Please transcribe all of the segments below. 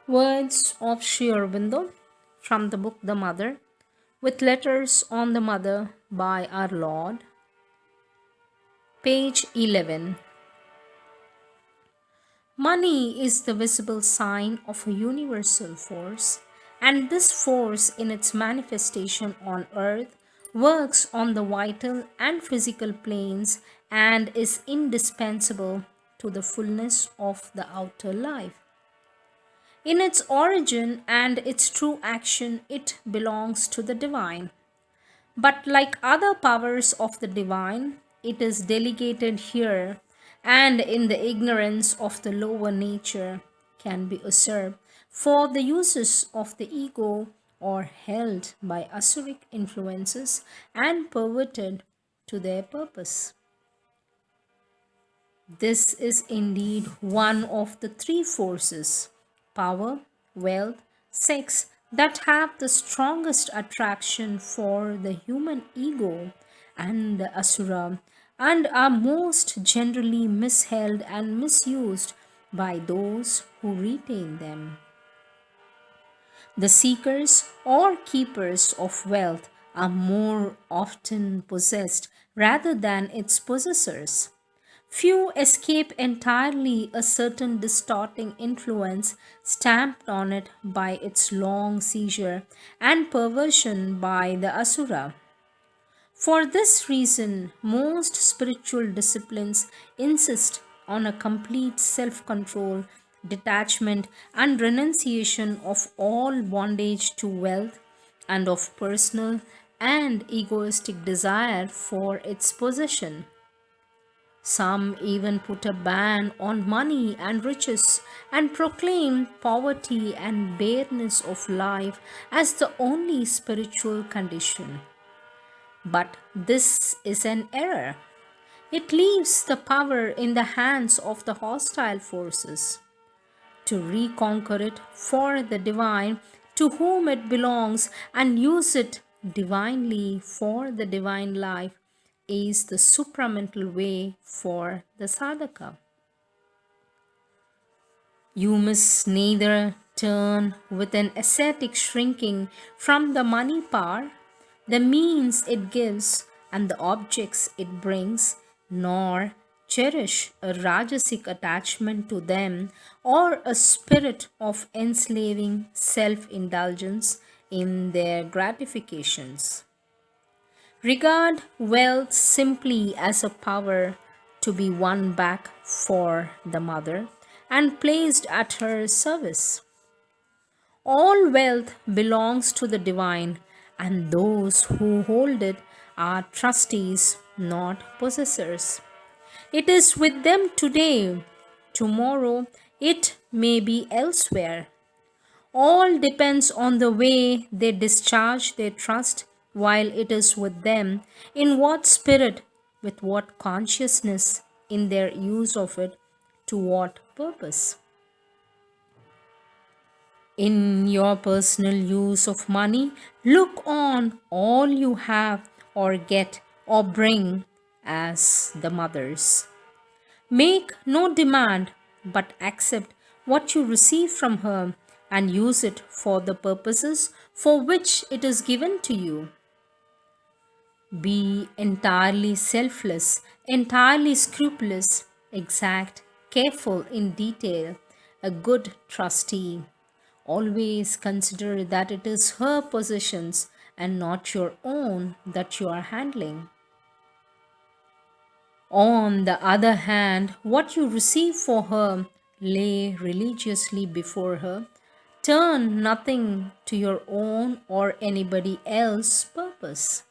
Words of Sri Aurobindo from the book The Mother, with letters on the Mother by our Lord. Page 11. Money is the visible sign of a universal force, and this force, in its manifestation on earth, works on the vital and physical planes and is indispensable to the fullness of the outer life. In its origin and its true action, it belongs to the divine. But like other powers of the divine, it is delegated here and in the ignorance of the lower nature can be usurped for the uses of the ego or held by asuric influences and perverted to their purpose. This is indeed one of the three forces power, wealth, sex that have the strongest attraction for the human ego and the asura and are most generally misheld and misused by those who retain them. The seekers or keepers of wealth are more often possessed rather than its possessors. Few escape entirely a certain distorting influence stamped on it by its long seizure and perversion by the asura. For this reason, most spiritual disciplines insist on a complete self control, detachment, and renunciation of all bondage to wealth and of personal and egoistic desire for its possession. Some even put a ban on money and riches and proclaim poverty and bareness of life as the only spiritual condition. But this is an error. It leaves the power in the hands of the hostile forces. To reconquer it for the divine to whom it belongs and use it divinely for the divine life is the supramental way for the sadhaka. You must neither turn with an ascetic shrinking from the money power, the means it gives, and the objects it brings, nor cherish a rajasic attachment to them or a spirit of enslaving self indulgence in their gratifications. Regard wealth simply as a power to be won back for the mother and placed at her service. All wealth belongs to the divine, and those who hold it are trustees, not possessors. It is with them today, tomorrow it may be elsewhere. All depends on the way they discharge their trust while it is with them, in what spirit, with what consciousness, in their use of it, to what purpose. In your personal use of money, look on all you have or get or bring as the mother's. Make no demand, but accept what you receive from her and use it for the purposes for which it is given to you. Be entirely selfless, entirely scrupulous, exact, careful in detail, a good trustee. Always consider that it is her possessions and not your own that you are handling. On the other hand, what you receive for her, lay religiously before her. Turn nothing to your own or anybody else's purpose.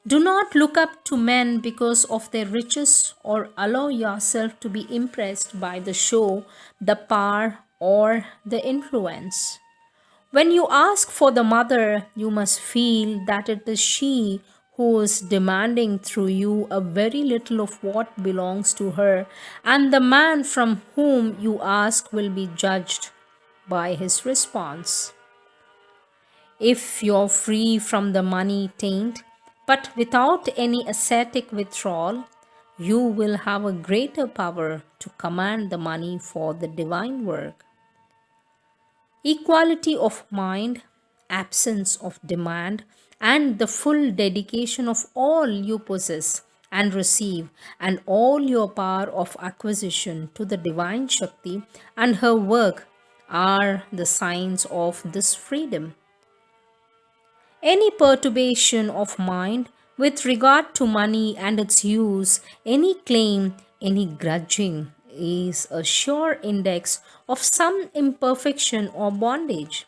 Do not look up to men because of their riches or allow yourself to be impressed by the show, the power, or the influence. When you ask for the mother, you must feel that it is she who is demanding through you a very little of what belongs to her, and the man from whom you ask will be judged by his response. If you're free from the money taint, but without any ascetic withdrawal, you will have a greater power to command the money for the divine work. Equality of mind, absence of demand, and the full dedication of all you possess and receive, and all your power of acquisition to the divine Shakti and her work are the signs of this freedom. Any perturbation of mind with regard to money and its use, any claim, any grudging, is a sure index of some imperfection or bondage.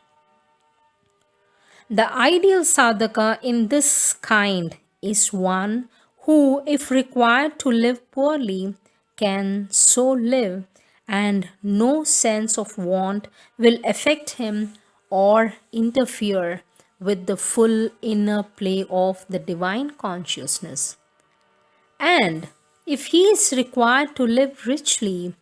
The ideal sadhaka in this kind is one who, if required to live poorly, can so live, and no sense of want will affect him or interfere with the full inner play of the divine consciousness. And if he is required to live richly,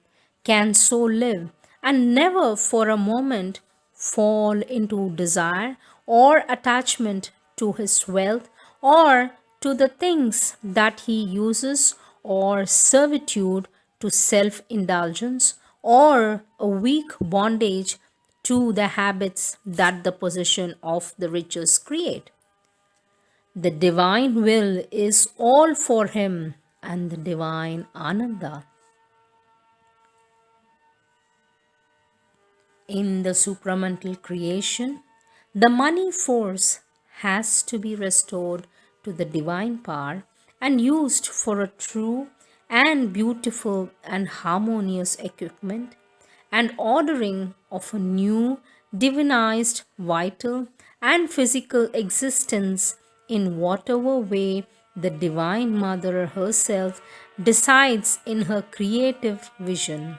can so live, and never for a moment fall into desire or attachment to his wealth or to the things that he uses, or servitude to self indulgence, or a weak bondage to the habits that the possession of the riches create. The divine will is all for him, and the divine Ananda. In the supramental creation, the money force has to be restored to the divine power and used for a true and beautiful and harmonious equipment and ordering of a new divinized vital and physical existence in whatever way the divine mother herself decides in her creative vision.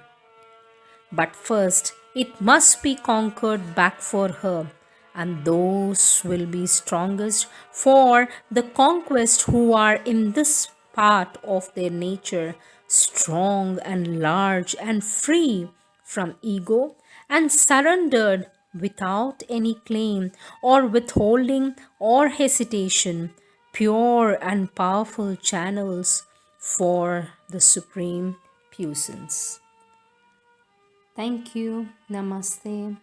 But first, it must be conquered back for her, and those will be strongest for the conquest who are in this part of their nature strong and large and free from ego and surrendered without any claim or withholding or hesitation, pure and powerful channels for the supreme puissance. Thank you. Namaste.